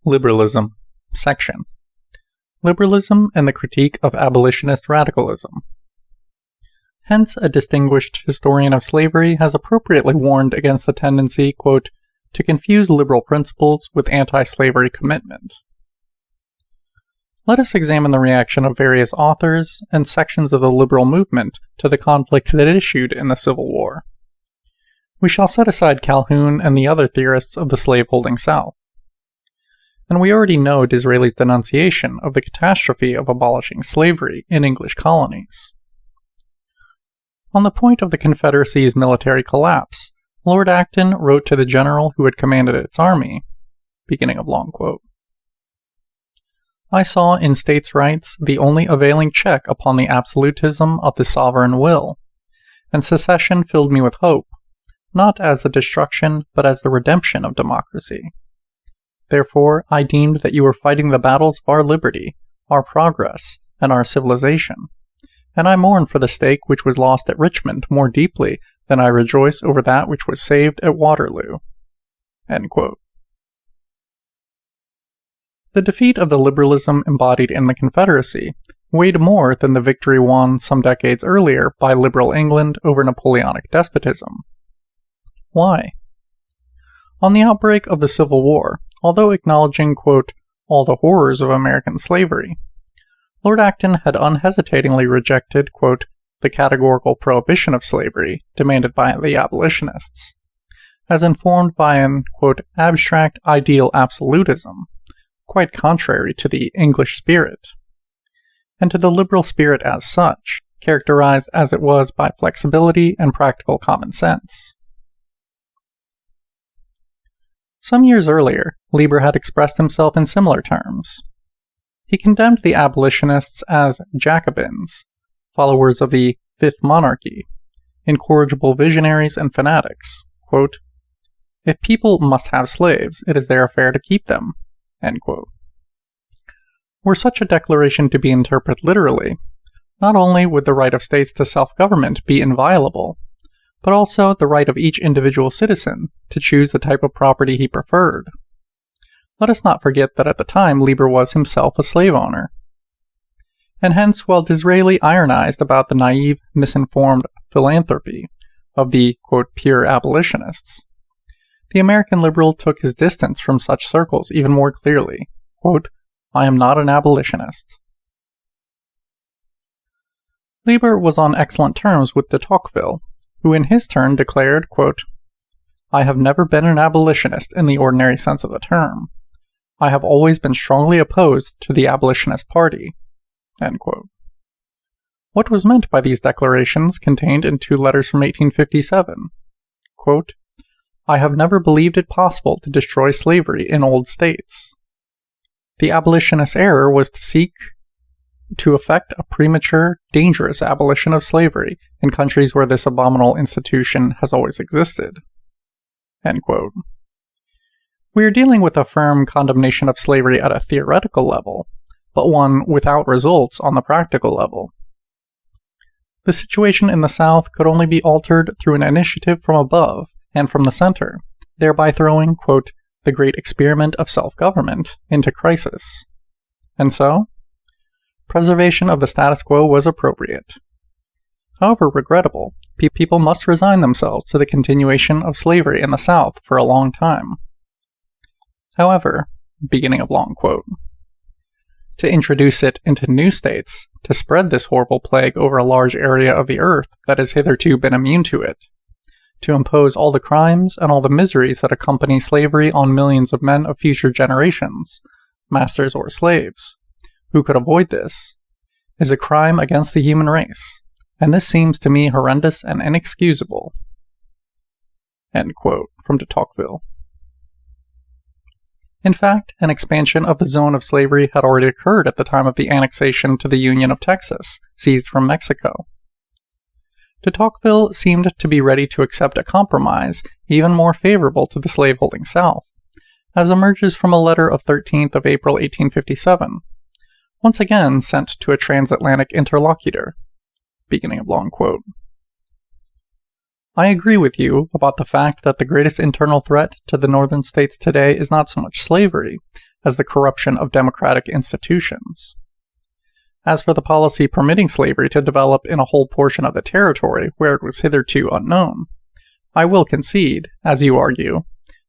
Liberalism. Section. Liberalism and the critique of abolitionist radicalism. Hence, a distinguished historian of slavery has appropriately warned against the tendency, quote, to confuse liberal principles with anti-slavery commitment. Let us examine the reaction of various authors and sections of the liberal movement to the conflict that issued in the Civil War. We shall set aside Calhoun and the other theorists of the slaveholding South. And we already know Disraeli's denunciation of the catastrophe of abolishing slavery in English colonies. On the point of the Confederacy's military collapse, Lord Acton wrote to the general who had commanded its army, beginning of long quote, I saw in states' rights the only availing check upon the absolutism of the sovereign will, and secession filled me with hope, not as the destruction, but as the redemption of democracy. Therefore, I deemed that you were fighting the battles of our liberty, our progress, and our civilization, and I mourn for the stake which was lost at Richmond more deeply than I rejoice over that which was saved at Waterloo. End quote. The defeat of the liberalism embodied in the Confederacy weighed more than the victory won some decades earlier by liberal England over Napoleonic despotism. Why? On the outbreak of the Civil War, although acknowledging, quote, all the horrors of American slavery, Lord Acton had unhesitatingly rejected, quote, the categorical prohibition of slavery demanded by the abolitionists, as informed by an, quote, abstract ideal absolutism, quite contrary to the English spirit, and to the liberal spirit as such, characterized as it was by flexibility and practical common sense. Some years earlier, Lieber had expressed himself in similar terms. He condemned the abolitionists as Jacobins, followers of the Fifth Monarchy, incorrigible visionaries and fanatics. Quote, if people must have slaves, it is their affair to keep them. End quote. Were such a declaration to be interpreted literally, not only would the right of states to self-government be inviolable, but also the right of each individual citizen to choose the type of property he preferred. Let us not forget that at the time Lieber was himself a slave owner. And hence, while Disraeli ironized about the naive, misinformed philanthropy of the, quote, pure abolitionists, the American liberal took his distance from such circles even more clearly. Quote, I am not an abolitionist. Lieber was on excellent terms with de Tocqueville, who in his turn declared, quote, I have never been an abolitionist in the ordinary sense of the term. I have always been strongly opposed to the abolitionist party. End quote. What was meant by these declarations contained in two letters from 1857? Quote, I have never believed it possible to destroy slavery in old states. The abolitionist error was to seek to effect a premature, dangerous abolition of slavery in countries where this abominable institution has always existed. End quote. We are dealing with a firm condemnation of slavery at a theoretical level, but one without results on the practical level. The situation in the South could only be altered through an initiative from above and from the center, thereby throwing, quote, the great experiment of self-government into crisis. And so, preservation of the status quo was appropriate. However regrettable, people must resign themselves to the continuation of slavery in the South for a long time. However, beginning of long quote, to introduce it into new states, to spread this horrible plague over a large area of the earth that has hitherto been immune to it, to impose all the crimes and all the miseries that accompany slavery on millions of men of future generations, masters or slaves, who could avoid this, is a crime against the human race, and this seems to me horrendous and inexcusable. End quote from de Tocqueville. In fact, an expansion of the zone of slavery had already occurred at the time of the annexation to the Union of Texas, seized from Mexico. De Tocqueville seemed to be ready to accept a compromise even more favorable to the slaveholding South, as emerges from a letter of 13th of April 1857, once again sent to a transatlantic interlocutor. Beginning of long quote. I agree with you about the fact that the greatest internal threat to the northern states today is not so much slavery as the corruption of democratic institutions. As for the policy permitting slavery to develop in a whole portion of the territory where it was hitherto unknown, I will concede, as you argue,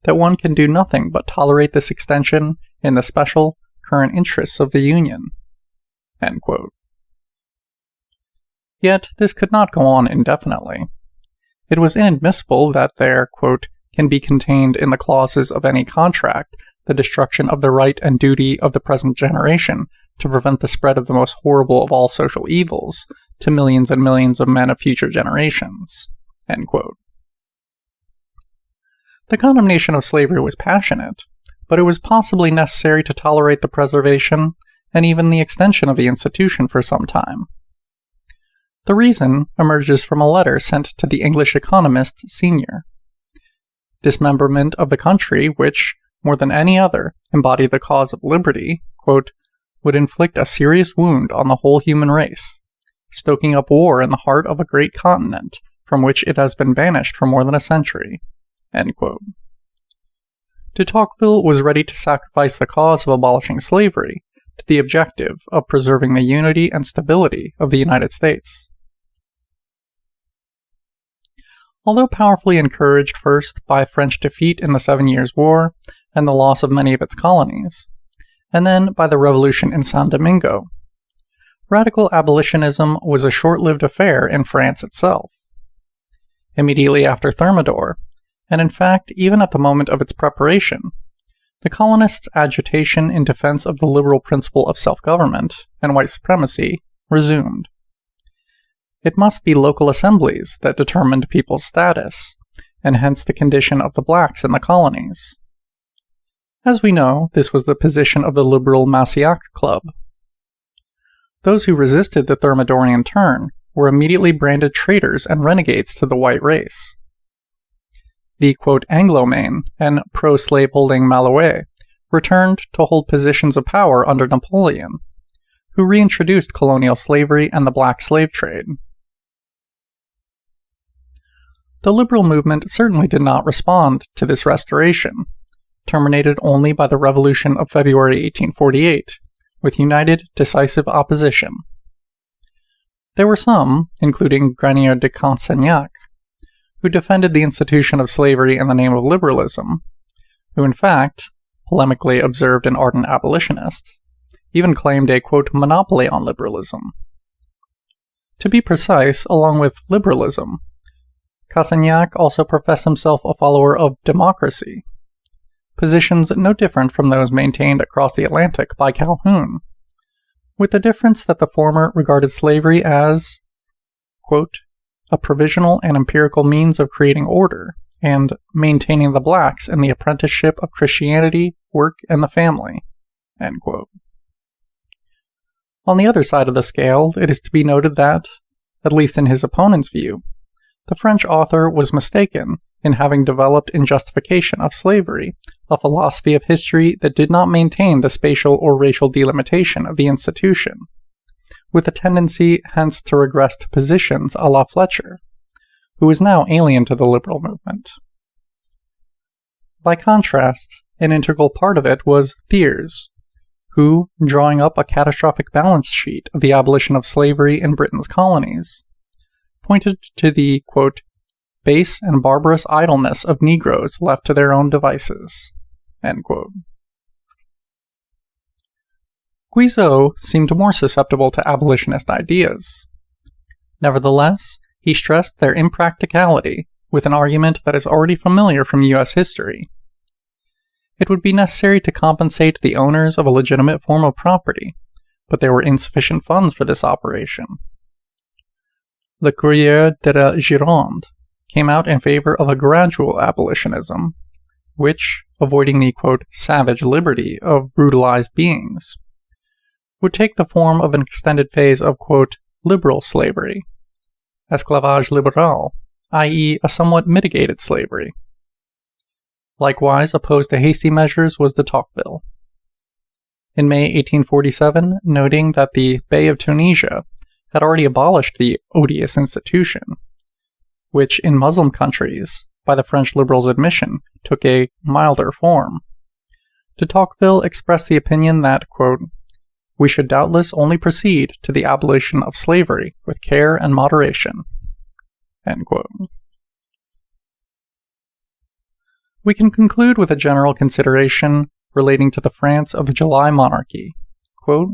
that one can do nothing but tolerate this extension in the special current interests of the Union." End quote. Yet this could not go on indefinitely. It was inadmissible that there, quote, "can be contained in the clauses of any contract the destruction of the right and duty of the present generation to prevent the spread of the most horrible of all social evils to millions and millions of men of future generations." End quote. The condemnation of slavery was passionate, but it was possibly necessary to tolerate the preservation and even the extension of the institution for some time. The reason emerges from a letter sent to the English economist Senior. Dismemberment of the country, which, more than any other, embodied the cause of liberty, quote, "would inflict a serious wound on the whole human race, stoking up war in the heart of a great continent from which it has been banished for more than a century." End quote. De Tocqueville was ready to sacrifice the cause of abolishing slavery to the objective of preserving the unity and stability of the United States. Although powerfully encouraged first by French defeat in the 7 Years' War and the loss of many of its colonies, and then by the revolution in San Domingo, radical abolitionism was a short-lived affair in France itself. Immediately after Thermidor, and in fact even at the moment of its preparation, the colonists' agitation in defense of the liberal principle of self-government and white supremacy resumed. It must be local assemblies that determined people's status, and hence the condition of the blacks in the colonies. As we know, this was the position of the liberal Massiac Club. Those who resisted the Thermidorian turn were immediately branded traitors and renegades to the white race. The, quote, Anglo-Maine and pro-slaveholding Malouet returned to hold positions of power under Napoleon, who reintroduced colonial slavery and the black slave trade. The liberal movement certainly did not respond to this restoration, terminated only by the Revolution of February 1848, with united, decisive opposition. There were some, including Granier de Consignac, who defended the institution of slavery in the name of liberalism, who in fact, polemically observed an ardent abolitionist, even claimed a, quote, monopoly on liberalism. To be precise, along with liberalism, Consignac also professed himself a follower of democracy, positions no different from those maintained across the Atlantic by Calhoun, with the difference that the former regarded slavery as, quote, a provisional and empirical means of creating order and maintaining the blacks in the apprenticeship of Christianity, work, and the family, end quote. On the other side of the scale, it is to be noted that, at least in his opponent's view, the French author was mistaken in having developed in justification of slavery a philosophy of history that did not maintain the spatial or racial delimitation of the institution, with a tendency hence to regress to positions a la Fletcher, who was now alien to the liberal movement. By contrast, an integral part of it was Thiers, who, drawing up a catastrophic balance sheet of the abolition of slavery in Britain's colonies, pointed to the, quote, base and barbarous idleness of Negroes left to their own devices, end quote. Guizot seemed more susceptible to abolitionist ideas. Nevertheless, he stressed their impracticality with an argument that is already familiar from U.S. history. It would be necessary to compensate the owners of a legitimate form of property, but there were insufficient funds for this operation. The Courrier de la Gironde came out in favor of a gradual abolitionism, which, avoiding the, quote, savage liberty of brutalized beings, would take the form of an extended phase of, quote, liberal slavery, esclavage libéral, i.e. a somewhat mitigated slavery. Likewise, opposed to hasty measures was de Tocqueville. In May 1847, noting that the Bey of Tunisia had already abolished the odious institution, which in Muslim countries, by the French liberals' admission, took a milder form, De Tocqueville expressed the opinion that, quote, we should doubtless only proceed to the abolition of slavery with care and moderation. End quote. We can conclude with a general consideration relating to the France of the July monarchy. Quote,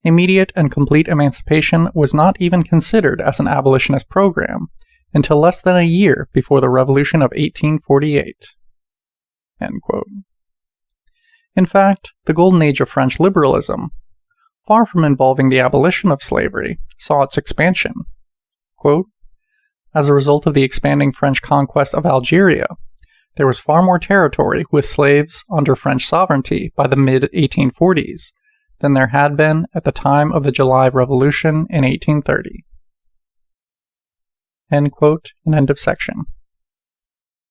immediate and complete emancipation was not even considered as an abolitionist program until less than a year before the Revolution of 1848. End quote. In fact, the golden age of French liberalism, far from involving the abolition of slavery, saw its expansion. Quote, as a result of the expanding French conquest of Algeria, there was far more territory with slaves under French sovereignty by the mid-1840s than there had been at the time of the July Revolution in 1830. End quote, and end of section.